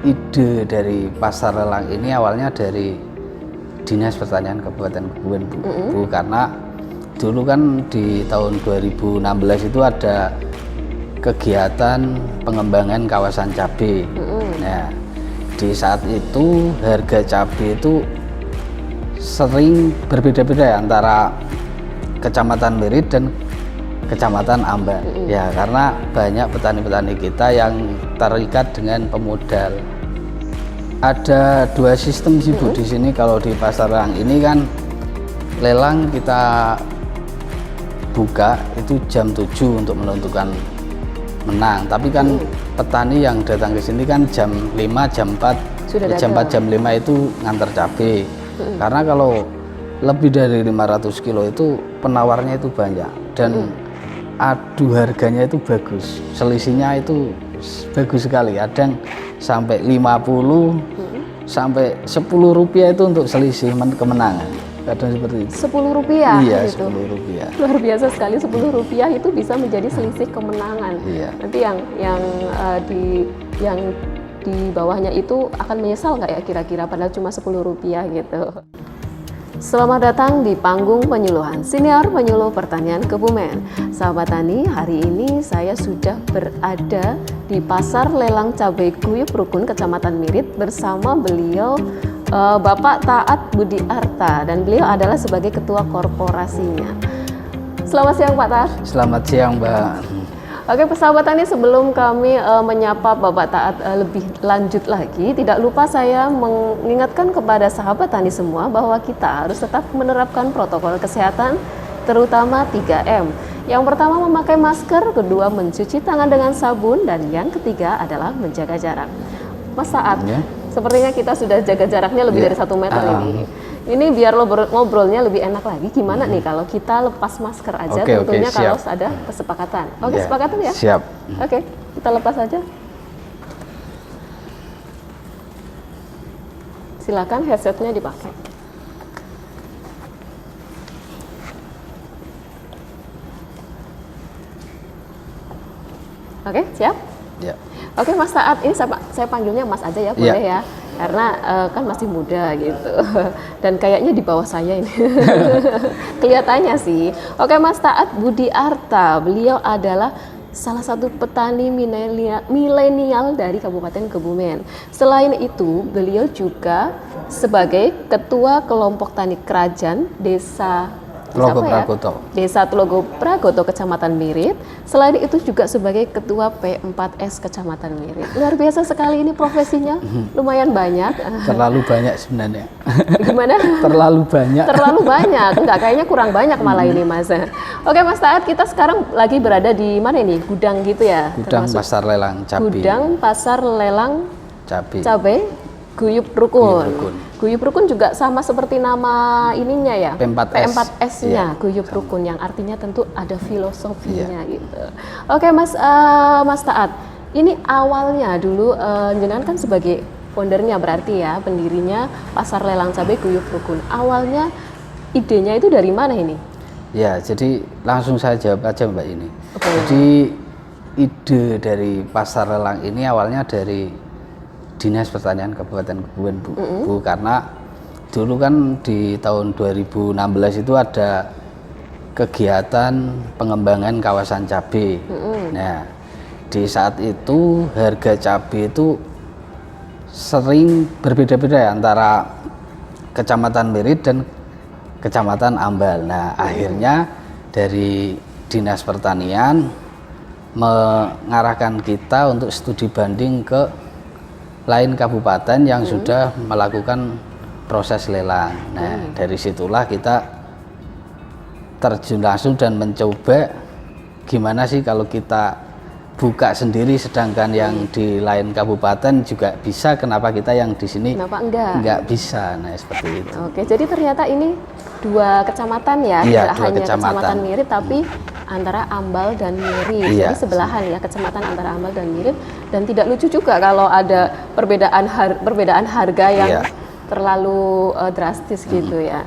ide dari pasar lelang ini awalnya dari Dinas Pertanian Kabupaten Kebumen, Bu. Karena dulu kan di tahun 2016 itu ada kegiatan pengembangan kawasan cabai. Nah, di saat itu harga cabai itu sering berbeda-beda ya, antara Kecamatan Mirit dan Kecamatan Ambar. Ya, karena banyak petani-petani kita yang terikat dengan pemodal. Ada dua sistem sih, Bu, di sini. Kalau di pasar lelang ini kan lelang kita buka itu jam 7 untuk menentukan menang. Tapi kan petani yang datang ke sini kan jam 5, jam 4, jam 4, jam 5 itu ngantar cabai. Karena kalau lebih dari 500 kilo itu penawarnya itu banyak dan adu harganya itu bagus, selisihnya itu bagus sekali, kadang sampai 50 sampai 10 rupiah itu untuk selisih kemenangan, kadang seperti itu. 10 rupiah? Iya, gitu. 10 rupiah. Luar biasa sekali, 10 rupiah itu bisa menjadi selisih kemenangan. Iya. Nanti yang di bawahnya itu akan menyesal nggak ya kira-kira, padahal cuma 10 rupiah gitu. Selamat datang di panggung penyuluhan Siniar Penyuluh Pertanian Kebumen. Sahabat Tani, hari ini saya sudah berada di Pasar Lelang Cabai Guyup Rukun, Kecamatan Mirit, bersama beliau Bapak Taat Budi Arta, dan beliau adalah sebagai ketua korporasinya. Selamat siang Pak Taat. Selamat siang, Mbak. Oke, sahabat Tani, sebelum kami menyapa Bapak Taat lebih lanjut lagi, tidak lupa saya mengingatkan kepada sahabat Tani semua bahwa kita harus tetap menerapkan protokol kesehatan, terutama 3M. Yang pertama memakai masker, kedua mencuci tangan dengan sabun, dan yang ketiga adalah menjaga jarak. Mas Taat, sepertinya kita sudah jaga jaraknya lebih dari 1 meter ini. Ini biar ngobrolnya lebih enak lagi, gimana nih kalau kita lepas masker aja, tentunya kalau ada kesepakatan. Oke, sepakatan ya? Siap. Oke, kita lepas aja. Silakan headsetnya dipakai. Oke, siap? Ya. Oke, Mas Taat, ini saya panggilnya Mas aja ya, boleh ya? Karena kan masih muda gitu, dan kayaknya di bawah saya ini kelihatannya sih. Oke, Mas Taat Budi Arta, beliau adalah salah satu petani milenial dari Kabupaten Kebumen. Selain itu, beliau juga sebagai ketua kelompok tani kerajaan desa Desa Tlogo Pragoto, Kecamatan Mirit. Selain itu juga sebagai ketua P4S Kecamatan Mirit. Luar biasa sekali ini profesinya, lumayan banyak. Terlalu banyak sebenarnya. Gimana? Terlalu banyak. Terlalu banyak, enggak, kayaknya kurang banyak malah ini Mas. Oke Mas Taat, kita sekarang lagi berada di mana ini? Gudang gitu ya? Gudang Pasar Lelang Cabai. Gudang Pasar Lelang Cabai Guyup Rukun. Guyup Rukun juga sama seperti nama ininya ya, P4S-nya, Guyup Rukun, yang artinya tentu ada filosofinya gitu. Oke Mas Taat, ini awalnya dulu jenengan kan sebagai foundernya berarti ya, pendirinya Pasar Lelang Cabai Guyup Rukun. Awalnya idenya itu dari mana ini? Ya, jadi langsung saya jawab aja Mbak ini. Jadi ide dari Pasar Lelang ini awalnya dari Dinas Pertanian Kabupaten Kebumen, Bu. Karena dulu kan di tahun 2016 itu ada kegiatan pengembangan kawasan cabai. Nah, di saat itu harga cabai itu sering berbeda-beda ya, antara Kecamatan Mirit dan Kecamatan Ambal. Nah, akhirnya dari Dinas Pertanian mengarahkan kita untuk studi banding ke lain kabupaten yang sudah melakukan proses lelang. Nah, dari situlah kita terjun langsung dan mencoba gimana sih kalau kita buka sendiri, sedangkan yang di lain kabupaten juga bisa, kenapa kita yang di sini enggak bisa. Nah, seperti itu. Oke, jadi ternyata ini 2 kecamatan ya, tidak hanya kecamatan Mirit, tapi antara Ambal dan Mirit. Jadi sebelahan ya, kecamatan antara Ambal dan Mirit. Dan tidak lucu juga kalau ada perbedaan harga yang terlalu drastis gitu ya.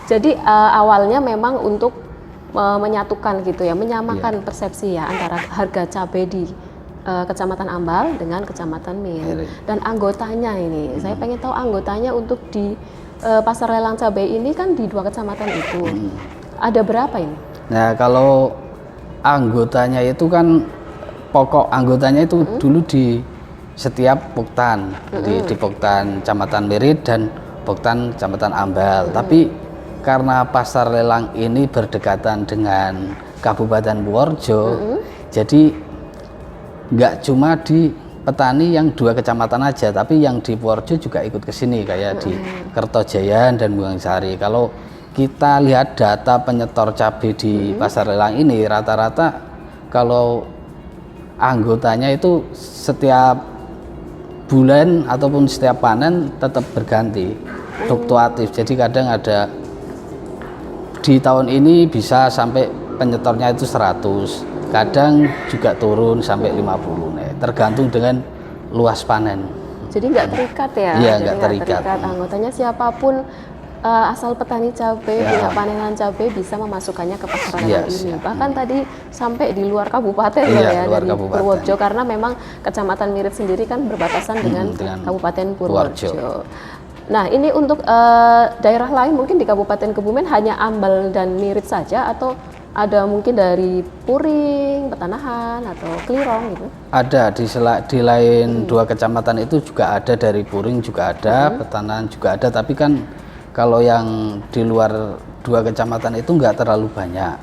Jadi awalnya memang untuk menyatukan gitu ya, menyamakan persepsi ya antara harga cabai di Kecamatan Ambal dengan Kecamatan Mirit. Dan anggotanya ini, saya pengen tahu anggotanya untuk di pasar lelang cabai ini kan di 2 kecamatan itu. Ada berapa ini? Nah, kalau anggotanya itu kan pokok anggotanya itu dulu di setiap Poktan, di Poktan Kecamatan Mirit dan Poktan Kecamatan Ambal. Tapi karena pasar lelang ini berdekatan dengan Kabupaten Purworejo, jadi nggak cuma di petani yang 2 kecamatan aja, tapi yang di Purworejo juga ikut ke sini kayak di Kertojayan dan Buangsari. Kalau kita lihat data penyetor cabai di pasar lelang ini, rata-rata kalau anggotanya itu setiap bulan ataupun setiap panen tetap berganti, fluktuatif. Jadi kadang ada di tahun ini bisa sampai penyetornya itu 100, kadang juga turun sampai 50 nih, tergantung dengan luas panen. Jadi nggak terikat ya? Iya, jadi nggak terikat. Anggotanya siapapun asal petani cabai, punya panenan cabai bisa memasukkannya ke pasar lelang ini. Bahkan tadi sampai di luar kabupaten loh ya, luar dari kabupaten. Purworejo, karena memang Kecamatan Mirit sendiri kan berbatasan dengan Kabupaten Purworejo. Nah, ini untuk daerah lain mungkin di Kabupaten Kebumen hanya Ambal dan Mirit saja, atau ada mungkin dari Puring, Petanahan, atau Klirong gitu? Ada di lain 2 kecamatan itu juga ada, dari Puring juga ada, Petanahan juga ada, tapi kan kalau yang di luar 2 kecamatan itu nggak terlalu banyak.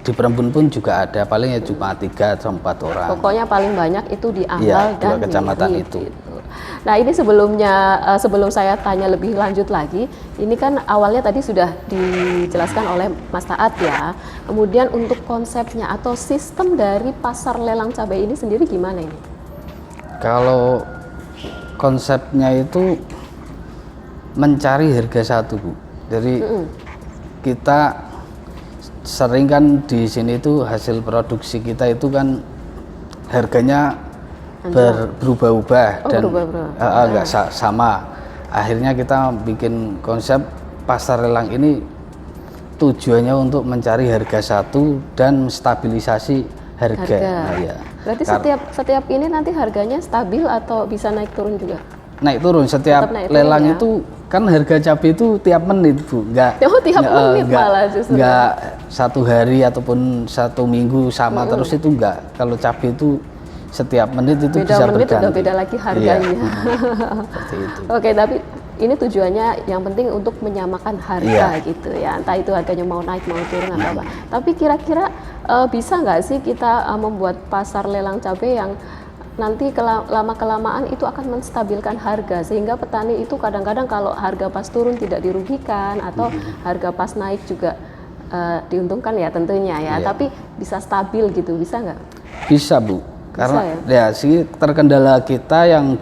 Di Perembun pun juga ada, paling ya cuma 3 atau 4 orang. Pokoknya paling banyak itu di Ambal dan 2 kecamatan Mirit, itu. Gitu. Nah, ini sebelum saya tanya lebih lanjut lagi, ini kan awalnya tadi sudah dijelaskan oleh Mas Taat ya. Kemudian untuk konsepnya atau sistem dari pasar lelang cabai ini sendiri gimana ini? Kalau konsepnya itu mencari harga satu, Bu. Jadi kita sering kan di sini tuh hasil produksi kita itu kan harganya berubah-ubah dan nggak sama. Akhirnya kita bikin konsep pasar lelang ini tujuannya untuk mencari harga satu dan stabilisasi harga. Nah, ya. Berarti setiap ini nanti harganya stabil atau bisa naik turun juga? Naik turun setiap lelang ya? Itu kan harga cabai itu tiap menit, Bu. Tiap menit malah justru. Nggak 1 hari ataupun 1 minggu sama terus, itu enggak. Kalau cabai itu setiap menit itu bisa berganti. Beda menit udah beda lagi harganya. Seperti itu. Oke, tapi ini tujuannya yang penting untuk menyamakan harga gitu ya. Entah itu harganya mau naik mau turun atau apa. Tapi kira-kira bisa nggak sih kita membuat pasar lelang cabai yang nanti lama-kelamaan itu akan menstabilkan harga, sehingga petani itu kadang-kadang kalau harga pas turun tidak dirugikan, atau harga pas naik juga diuntungkan ya tentunya ya. Tapi bisa stabil gitu, bisa nggak? Bisa, Bu. Karena ya sih terkendala kita yang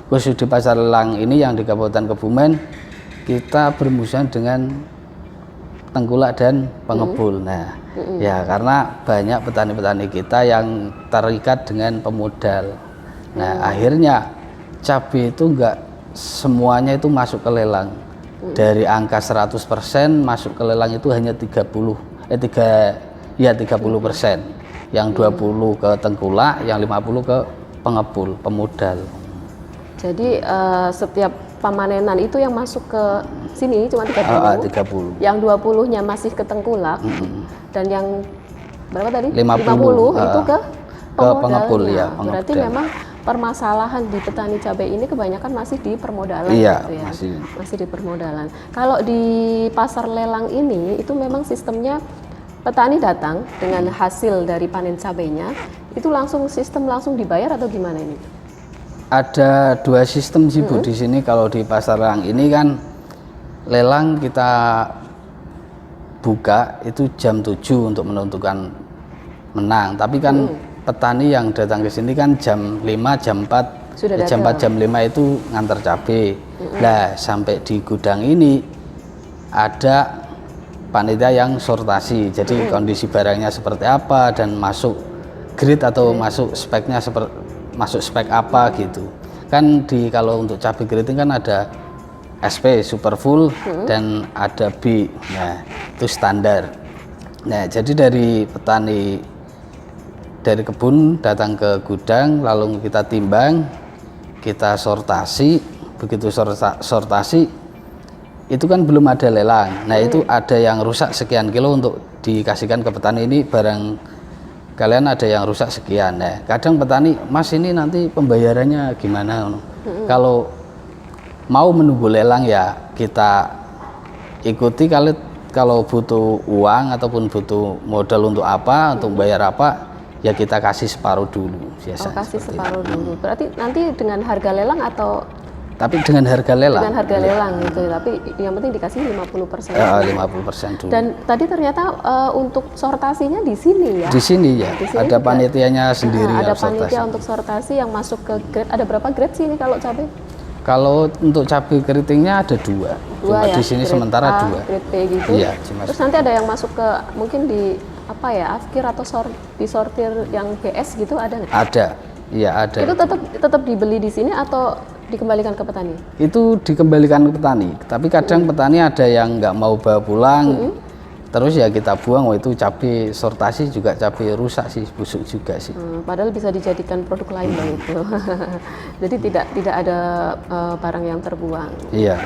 khusus di pasar lelang ini yang di Kabupaten Kebumen, kita bermusuhan dengan tengkulak dan pengepul. Nah, ya karena banyak petani-petani kita yang terikat dengan pemodal. Nah, akhirnya cabai itu enggak semuanya itu masuk ke lelang. Dari angka 100% masuk ke lelang itu hanya 30%. Yang 20 ke tengkulak, yang 50 ke pengepul, pemodal. Jadi setiap pemanenan itu yang masuk ke sini cuma 30. Yang 20-nya masih ke tengkulak. Dan yang berapa tadi? 50 itu ke pengepul ya. Berarti memang permasalahan di petani cabai ini kebanyakan masih di permodalan gitu ya. Masih di permodalan. Kalau di pasar lelang ini itu memang sistemnya petani datang dengan hasil dari panen cabainya, itu sistem langsung dibayar atau gimana ini? Ada 2 sistem sih, Bu, di sini. Kalau di pasar lelang ini kan lelang kita buka itu jam 7 untuk menentukan menang. Tapi kan petani yang datang ke sini kan jam 5, jam 4, jam 4, jam 5 itu ngantar cabai. Nah, sampai di gudang ini ada panitia yang sortasi, jadi kondisi barangnya seperti apa dan masuk grade atau masuk speknya masuk spek apa gitu. Kan kalau untuk cabai keriting kan ada SP super full dan ada B. Nah, itu standar. Nah, jadi dari petani dari kebun datang ke gudang, lalu kita timbang, kita sortasi. Begitu sortasi itu kan belum ada lelang. Nah itu ada yang rusak sekian kilo untuk dikasihkan ke petani, ini barang kalian ada yang rusak sekian. Nah kadang petani, Mas ini nanti pembayarannya gimana? Kalau mau menunggu lelang ya kita ikuti, kalau butuh uang ataupun butuh modal untuk apa, untuk bayar apa, ya kita kasih separuh dulu. Biasa, kasih separuh dulu. Berarti nanti dengan harga lelang atau? Tapi dengan harga lelang. Dengan harga lelang gitu, tapi yang penting dikasih 50%. Ya, 50% dulu. Dan tadi ternyata untuk sortasinya di sini ya? Di sini ya, di sini ada panitianya sendiri. Ada panitia untuk sortasi yang masuk ke grade. Ada berapa grade sih ini kalau cabai? Kalau untuk cabai keritingnya ada dua cuma ya? Di sini grade sementara A, 2. Grade B gitu. Iya, terus nanti ada yang masuk ke mungkin di apa ya, afkir atau disortir yang BS gitu, ada nggak? Ada, iya ada. Itu tetap dibeli di sini atau dikembalikan ke petani? Itu dikembalikan ke petani, tapi kadang petani ada yang nggak mau bawa pulang, terus ya kita buang. Itu cabai sortasi juga cabai rusak sih, busuk juga sih. Padahal bisa dijadikan produk lain loh itu. Jadi tidak ada barang yang terbuang. Iya.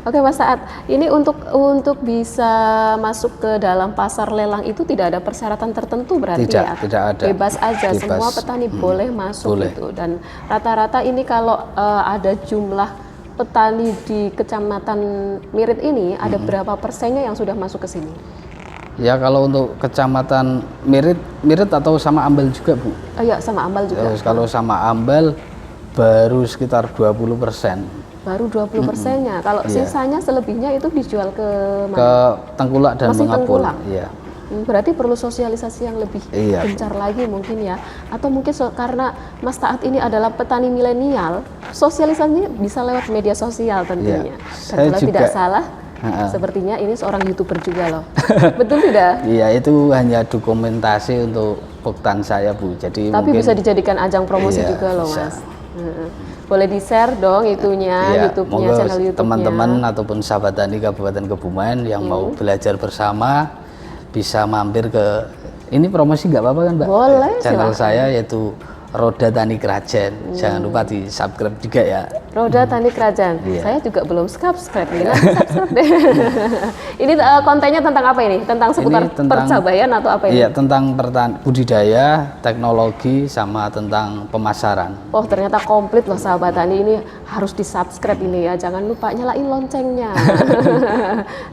Oke Mas Saad, ini untuk bisa masuk ke dalam pasar lelang itu tidak ada persyaratan tertentu berarti ya? Tidak ada. Bebas aja, bebas. Semua petani boleh masuk gitu. Dan rata-rata ini kalau ada jumlah petani di Kecamatan Mirit ini, ada berapa persennya yang sudah masuk ke sini? Ya kalau untuk Kecamatan Mirit atau sama Ambal juga Bu? Iya sama Ambal juga. Kalau sama Ambal baru sekitar 20%. Baru 20%-nya. Kalau sisanya selebihnya itu dijual ke mana? Ke Tengkulak dan Mengapul. Iya. Berarti perlu sosialisasi yang lebih gencar lagi mungkin ya. Atau mungkin karena Mas Taat ini adalah petani milenial, sosialisasinya bisa lewat media sosial tentunya. Dan kalau tidak salah, sepertinya ini seorang YouTuber juga loh. Betul tidak? Iya, itu hanya dokumentasi untuk poktan saya Bu. Jadi tapi mungkin bisa dijadikan ajang promosi juga loh Mas. Boleh di-share dong itunya, YouTube-nya, channel YouTube-nya. Teman-teman ataupun sahabat tani Kabupaten Kebumen yang mau belajar bersama bisa mampir ke, ini promosi nggak apa-apa kan Mbak? Boleh. Channel saya yaitu Roda Tani Krajan. Jangan lupa di subscribe juga ya. Roda Tani Krajan. Saya juga belum subscribe nih. Subscribe deh. Ini kontennya tentang apa ini? Tentang seputar percabaian atau apa ini? Iya, tentang budidaya, teknologi, sama tentang pemasaran. Oh ternyata komplit loh sahabat tani, ini harus di subscribe ini ya. Jangan lupa nyalain loncengnya.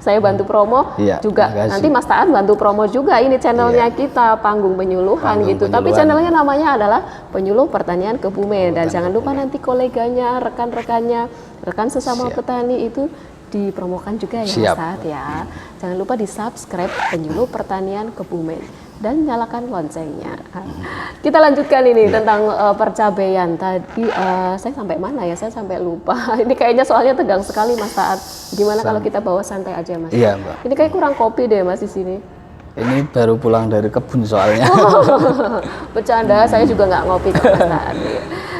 Saya bantu promo juga. Nanti Mas Taat bantu promo juga ini channelnya kita, Panggung Penyuluhan gitu. Tapi channelnya namanya adalah Penyuluh Pertanian Kebumen. Dan jangan lupa nanti koleganya, rekan-rekannya, rekan sesama petani itu dipromokan juga ya Mas Taat ya. Jangan lupa di subscribe Penyuluh Pertanian Kebumen dan nyalakan loncengnya. Kita lanjutkan ini tentang percabaian. Tadi saya sampai mana ya? Saya sampai lupa. Ini kayaknya soalnya tegang sekali Mas Taat. Gimana kalau kita bawa santai aja Mas? Iya Mbak. Ini kayak kurang kopi deh Mas di sini. Ini baru pulang dari kebun soalnya. Bercanda, saya juga nggak ngopi kok Mas Taat.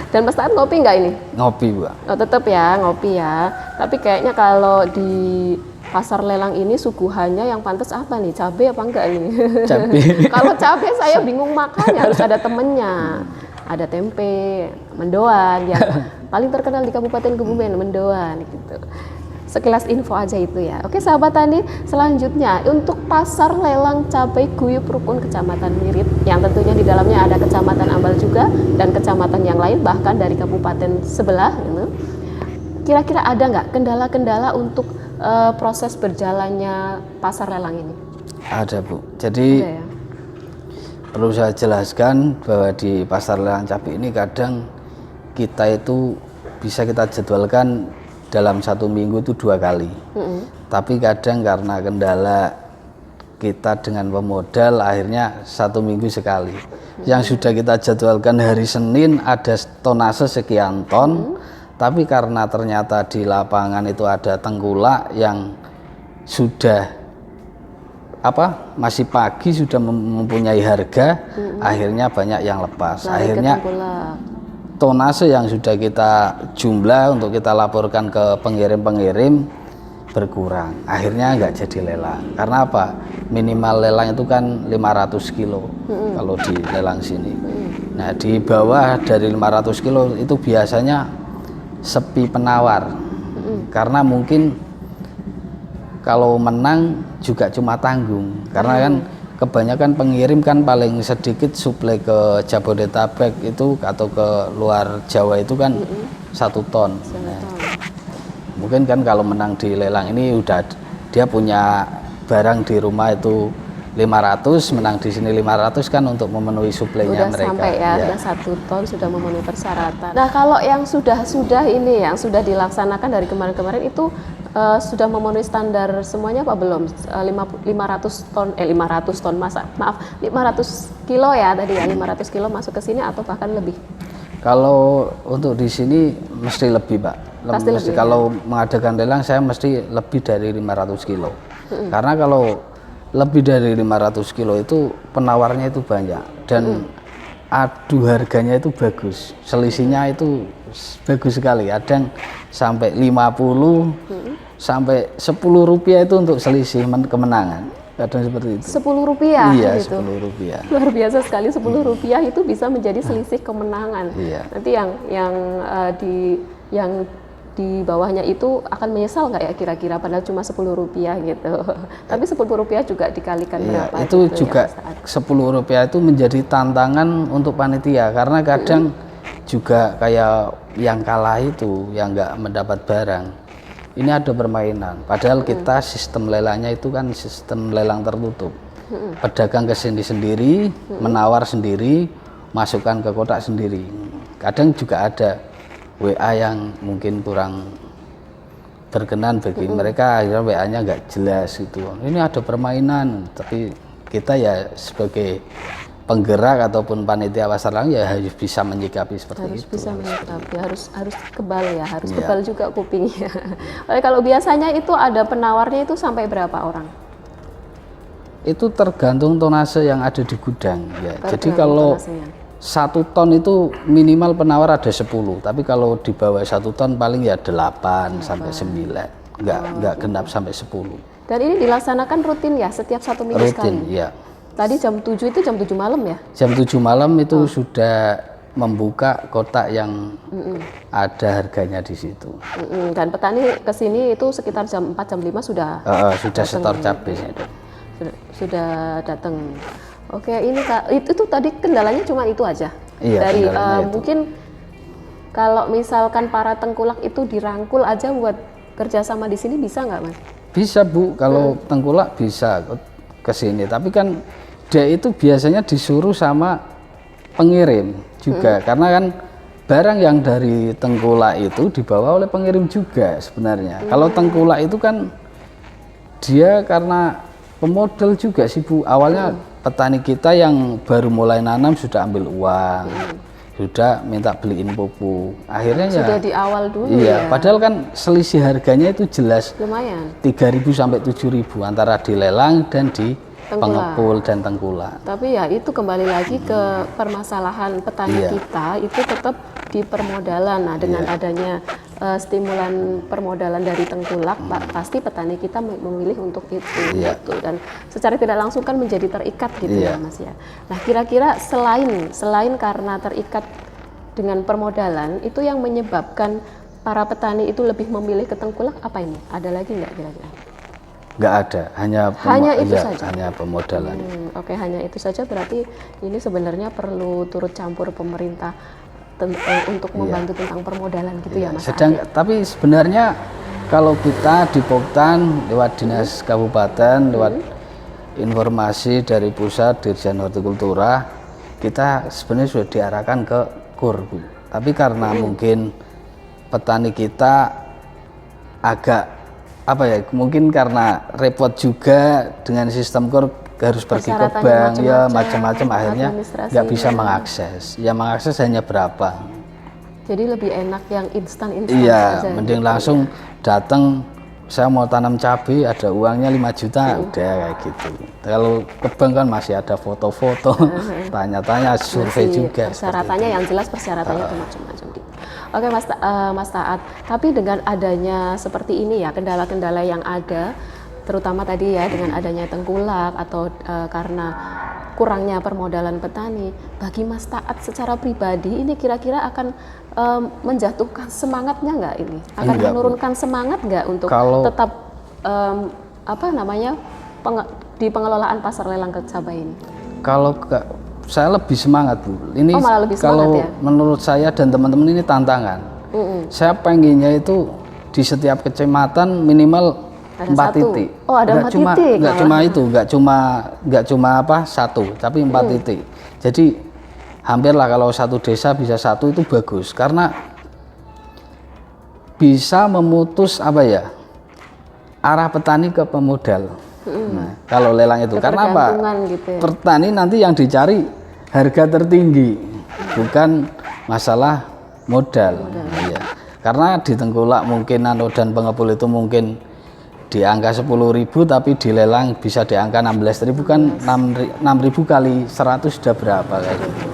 Dan Mas Taat ngopi nggak ini? Ngopi Bu. Oh, tetap ya ngopi ya. Tapi kayaknya kalau di pasar lelang ini suguhannya yang pantas apa nih? Cabai apa enggak nih? Cabai. Kalau cabai saya bingung makannya, harus ada temennya. Ada tempe, mendoan yang paling terkenal di Kabupaten Kebumen, mendoan gitu. Sekilas info aja itu ya. Oke sahabat tani, selanjutnya untuk pasar lelang cabai Guyup Rukun Kecamatan Mirit yang tentunya di dalamnya ada Kecamatan Ambal juga dan kecamatan yang lain bahkan dari kabupaten sebelah gitu. Kira-kira ada nggak kendala-kendala untuk proses berjalannya pasar lelang ini? Ada Bu. Jadi ada, ya? Perlu saya jelaskan bahwa di pasar lelang cabai ini kadang kita itu bisa kita jadwalkan dalam 1 minggu itu 2 kali. Tapi kadang karena kendala kita dengan pemodal akhirnya 1 minggu sekali. Yang sudah kita jadwalkan hari Senin ada tonase sekian ton, tapi karena ternyata di lapangan itu ada tengkulak yang sudah masih pagi sudah mempunyai harga, akhirnya banyak yang lepas. Akhirnya tonase yang sudah kita jumlah untuk kita laporkan ke pengirim-pengirim berkurang. Akhirnya nggak jadi lelang. Karena apa? Minimal lelang itu kan 500 kilo kalau di lelang sini. Nah, di bawah dari 500 kilo itu biasanya sepi penawar. Karena mungkin kalau menang juga cuma tanggung. Karena kan kebanyakan pengirim kan paling sedikit suplai ke Jabodetabek itu atau ke luar Jawa itu kan 1 ton. Nah, mungkin kan kalau menang di lelang ini udah dia punya barang di rumah itu 500, menang di sini 500 kan untuk memenuhi suplainya udah mereka. Sampai ya, udah 1 ton sudah memenuhi persyaratan. Nah, kalau yang sudah ini yang sudah dilaksanakan dari kemarin-kemarin itu sudah memenuhi standar semuanya apa belum? 500 ton masa, maaf 500 kilo ya tadi ya, 500 kilo masuk ke sini atau bahkan lebih? Kalau untuk di sini mesti lebih, Pak. Pasti lebih, kalau mengadakan lelang saya mesti lebih dari 500 kilo. Karena kalau lebih dari 500 kilo itu penawarnya itu banyak dan adu harganya itu bagus. Selisihnya itu bagus sekali. Ada yang sampai 50 sampai 10 rupiah itu untuk selisih kemenangan. Kadang seperti itu. 10 rupiah iya, gitu. 10 rupiah. Luar biasa sekali, 10 rupiah itu bisa menjadi selisih kemenangan. Iya. Nanti yang di bawahnya itu akan menyesal nggak ya kira-kira, padahal cuma 10 rupiah gitu. Tapi 10 rupiah juga juga berapa? Itu gitu juga ya, 10 rupiah itu menjadi tantangan untuk panitia karena kadang juga kayak yang kalah itu yang nggak mendapat barang. Ini ada permainan. Padahal kita sistem lelangnya itu kan sistem lelang tertutup. Pedagang kesini sendiri, menawar sendiri, masukkan ke kotak sendiri. Kadang juga ada WA yang mungkin kurang berkenan bagi mereka, akhirnya WA-nya nggak jelas gitu. Ini ada permainan, tapi kita ya sebagai penggerak ataupun panitia pasar lelang ya harus bisa menyikapi seperti itu. Harus bisa menyikapi, harus kebal ya, harus kebal juga kupingnya. Kalau biasanya itu ada penawarnya itu sampai berapa orang? Itu tergantung tonase yang ada di gudang ya. Jadi kalau 1 ton itu minimal penawar ada 10, tapi kalau di bawah 1 ton paling ya 8 sampai 9, nggak genap sampai 10. Dan ini dilaksanakan rutin ya, setiap 1 minggu sekali? Rutin, ya. Tadi jam 7 itu jam 7 malam ya? Jam 7 malam itu sudah membuka kotak yang ada harganya di situ. Dan petani ke sini itu sekitar jam 4, jam 5 sudah setor cabai. Sudah datang. Oke, ini Kak, itu tadi kendalanya cuma itu aja? Iya, dari itu. mungkin kalau misalkan para tengkulak itu dirangkul aja buat kerjasama di sini bisa nggak Mas? Bisa Bu, kalau tengkulak bisa ke sini, tapi kan dia itu biasanya disuruh sama pengirim juga, karena kan barang yang dari tengkulak itu dibawa oleh pengirim juga sebenarnya. Kalau tengkulak itu kan dia karena pemodal juga sih Bu, awalnya petani kita yang baru mulai nanam sudah ambil uang, sudah minta beliin pupuk, akhirnya sudah di awal dulu iya, ya? Padahal kan selisih harganya itu jelas lumayan, 3.000 sampai 7.000 antara di lelang dan di pengepul dan tengkulak. Tapi ya itu kembali lagi ke permasalahan petani kita itu tetap di permodalan. Nah, dengan adanya stimulan permodalan dari tengkulak, pasti petani kita memilih untuk itu gitu. Dan secara tidak langsung kan menjadi terikat gitu ya Mas ya. Nah, kira-kira selain karena terikat dengan permodalan, itu yang menyebabkan para petani itu lebih memilih ke tengkulak apa ini? Ada lagi nggak kira-kira? Nggak ada, hanya itu saja. Hanya pemodalan. Oke, hanya itu saja. Berarti ini sebenarnya perlu turut campur pemerintah untuk membantu tentang permodalan gitu ya Mas. Tapi sebenarnya kalau kita di Poktan lewat dinas kabupaten, lewat informasi dari pusat Dirjen Hortikultura, kita sebenarnya sudah diarahkan ke KUR Bu. Tapi karena mungkin petani kita agak mungkin karena repot juga dengan sistem KUR, harus pergi ke bank macam-macam, akhirnya nggak bisa mengakses. Ya mengakses hanya berapa. Jadi lebih enak yang instan iya, saja. mending langsung datang, saya mau tanam cabai, ada uangnya 5 juta, udah kayak gitu. Kalau ke bank kan masih ada foto-foto, tanya-tanya, survei juga. Persyaratannya yang jelas, persyaratannya itu macam-macam. Oke Mas Taat, tapi dengan adanya seperti ini ya, kendala-kendala yang ada, terutama tadi ya dengan adanya tengkulak atau karena kurangnya permodalan petani, bagi Mas Taat secara pribadi ini kira-kira akan menjatuhkan semangatnya nggak ini? Akan Enggak, Bu. menurunkan semangat nggak untuk Kalau- tetap di pengelolaan pasar lelang cabai ini? Kalau saya lebih semangat, Bu. Ini Oh, malah lebih semangat, kalau ya? menurut saya dan teman-teman ini tantangan. Saya pengennya itu di setiap kecamatan minimal Ada 4 satu. titik. Oh, ada 4 titik Nggak malah. cuma itu, nggak cuma apa satu, tapi 4 titik. Jadi hampirlah kalau satu desa bisa satu itu bagus karena bisa memutus apa ya arah petani ke pemodal. Nah, kalau lelang itu karena apa? Ketergantungan gitu ya. Petani nanti yang dicari harga tertinggi, bukan masalah modal. Iya. Karena di tengkulak mungkin dan pengepul itu mungkin di angka 10.000 tapi dilelang bisa di angka 16.000 kan 6.000 kali 100 sudah berapa kayak gitu.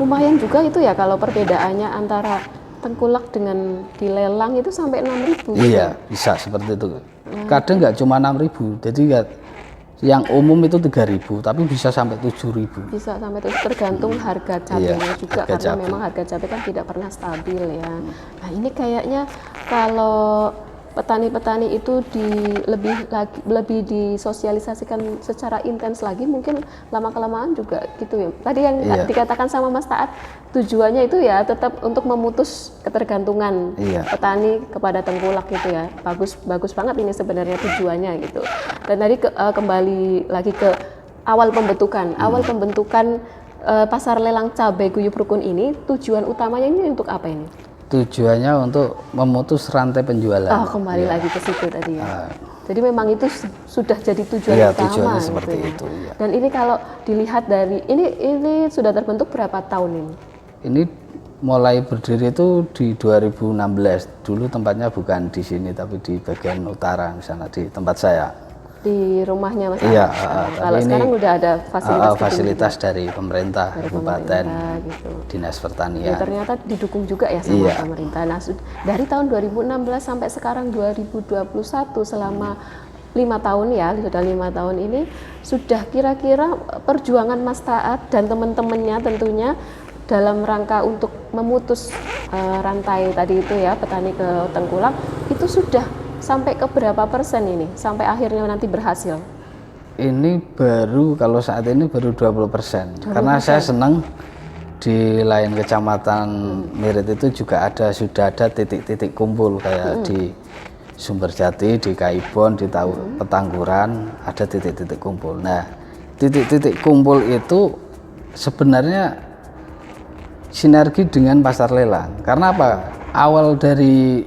Lumayan juga itu ya kalau perbedaannya antara tengkulak dengan dilelang itu sampai 6.000. Iya, bisa seperti itu. Kadang nggak cuma 6.000, jadi yang umum itu 3.000, tapi bisa sampai 7.000. Bisa sampai itu tergantung harga cabainya juga harga karena cabai. memang harga cabai kan tidak pernah stabil ya. Nah ini kayaknya kalau petani-petani itu lebih disosialisasikan secara intens lagi, mungkin lama-kelamaan juga gitu ya. Tadi yang dikatakan sama Mas Taat, tujuannya itu ya tetap untuk memutus ketergantungan petani kepada tengkulak gitu ya. Bagus banget ini sebenarnya tujuannya gitu. Dan tadi kembali lagi ke awal pembentukan pasar lelang cabai Guyup Rukun ini, tujuan utamanya ini untuk apa ini? Tujuannya untuk memutus rantai penjualan. Oh, kembali lagi ke situ tadi ya. Jadi memang itu sudah jadi tujuan utama. Tujuannya seperti gitu itu. Ya. Dan ini kalau dilihat dari ini sudah terbentuk berapa tahun ini? Ini mulai berdiri itu di 2016. Dulu tempatnya bukan di sini tapi di bagian utara, misalnya di tempat saya. Di rumahnya Mas. Iya. Kalau sekarang udah ada fasilitas dari pemerintah, kabupaten, gitu. dinas pertanian. Ya, ternyata didukung juga ya sama pemerintah. Nah, dari tahun 2016 sampai sekarang 2021 selama 5 tahun ya, sudah 5 tahun ini sudah kira-kira perjuangan Mas Taat dan teman-temannya tentunya dalam rangka untuk memutus rantai tadi itu ya petani ke tengkulak itu sudah sampai ke berapa persen ini sampai akhirnya nanti berhasil? Ini baru kalau saat ini baru 20%. Karena saya senang di lain kecamatan Mirit itu juga sudah ada titik-titik kumpul kayak di Sumberjati, di Kaibon, di Petangguran ada titik-titik kumpul. Nah, titik-titik kumpul itu sebenarnya sinergi dengan pasar lelang. Karena apa? Awal dari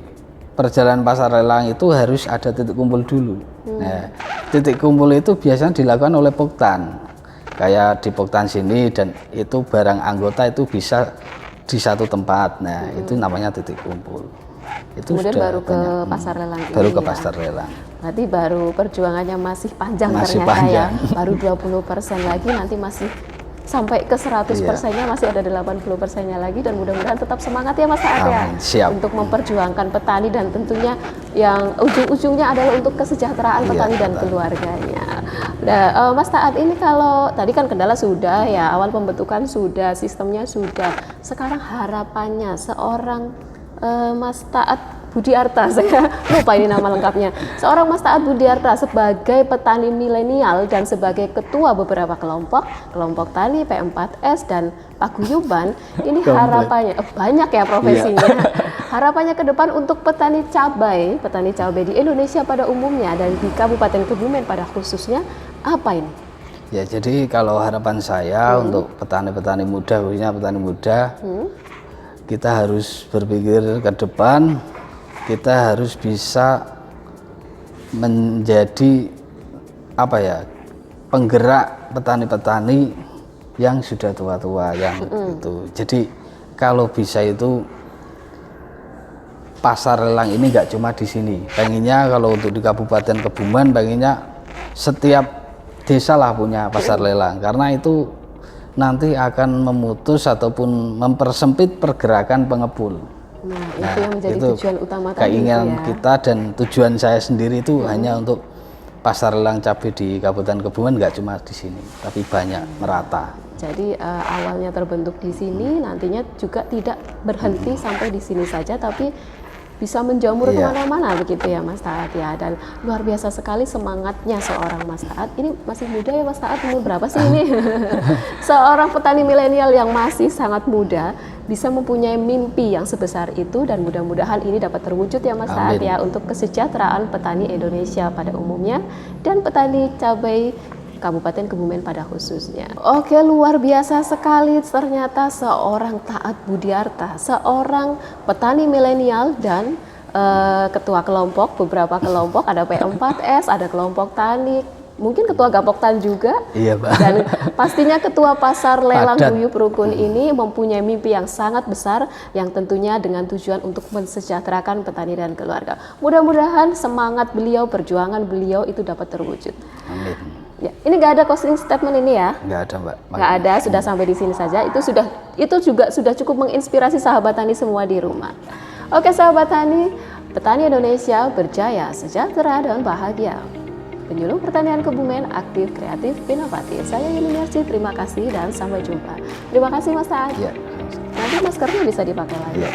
perjalanan pasar lelang itu harus ada titik kumpul dulu. Nah, titik kumpul itu biasanya dilakukan oleh Poktan. Kayak di Poktan sini dan itu barang anggota itu bisa di satu tempat. Nah, itu namanya titik kumpul. Itu kemudian sudah baru ke pasar lelang ini. Baru ke pasar lelang. Berarti baru perjuangannya masih panjang Masih ternyata panjang. ya. Baru 20% lagi nanti masih sampai ke 100%-nya masih ada 80%-nya lagi dan mudah-mudahan tetap semangat ya Mas Taat ya Siap. untuk memperjuangkan petani dan tentunya yang ujung-ujungnya adalah untuk kesejahteraan petani dan keluarganya. Nah, Mas Taat ini kalau tadi kan kendala sudah ya, awal pembentukan sudah, sistemnya sudah. Sekarang harapannya seorang Mas Taat Budiarta, saya lupa ini nama lengkapnya. Seorang Mas Taat Budiarta sebagai petani milenial dan sebagai ketua beberapa kelompok tani P4S dan paguyuban, ini harapannya banyak ya profesinya. Harapannya ke depan untuk petani cabai di Indonesia pada umumnya dan di Kabupaten Kebumen pada khususnya apa ini? Ya, jadi kalau harapan saya untuk petani-petani muda, khususnya petani muda, kita harus berpikir ke depan. Kita harus bisa menjadi penggerak petani-petani yang sudah tua-tua yang itu. Jadi kalau bisa itu pasar lelang ini nggak cuma di sini. Pengennya kalau untuk di Kabupaten Kebumen, pengennya setiap desa lah punya pasar lelang karena itu nanti akan memutus ataupun mempersempit pergerakan pengepul. Nah, itu yang menjadi itu tujuan utama tadi keinginan itu ya. kita dan tujuan saya sendiri itu hanya untuk pasar lelang cabai di Kabupaten Kebumen, nggak cuma di sini, tapi banyak merata. Jadi awalnya terbentuk di sini, nantinya juga tidak berhenti sampai di sini saja, tapi bisa menjamur Iya. kemana-mana begitu ya Mas Taat ya. Dan luar biasa sekali semangatnya seorang Mas Taat. Ini masih muda ya Mas Taat, umur berapa sih ini? Seorang petani milenial yang masih sangat muda bisa mempunyai mimpi yang sebesar itu, dan mudah-mudahan ini dapat terwujud ya Mas Taat Amin. ya, untuk kesejahteraan petani Indonesia pada umumnya dan petani cabai Kabupaten Kebumen pada khususnya. Oke, luar biasa sekali ternyata seorang Taat Budiarta, seorang petani milenial dan ketua kelompok, beberapa kelompok, ada P4S, ada kelompok tani, mungkin ketua Gapoktan juga. Iya, Pak. Dan pastinya ketua pasar lelang Padat. guyup rukun ini mempunyai mimpi yang sangat besar, yang tentunya dengan tujuan untuk mensejahterakan petani dan keluarga. Mudah-mudahan semangat beliau, perjuangan beliau itu dapat terwujud. Amin. Ya, ini nggak ada closing statement ini ya? Nggak ada, Mbak. Nggak ada, sudah sampai di sini saja. Itu juga sudah cukup menginspirasi sahabat tani semua di rumah. Oke sahabat tani, petani Indonesia berjaya, sejahtera dan bahagia. Penyuluh Pertanian Kebumen, aktif, kreatif, inovatif. Saya Yuni Mercy, terima kasih dan sampai jumpa. Terima kasih Mas Taat. Iya. Nanti maskernya bisa dipakai lagi. Iya.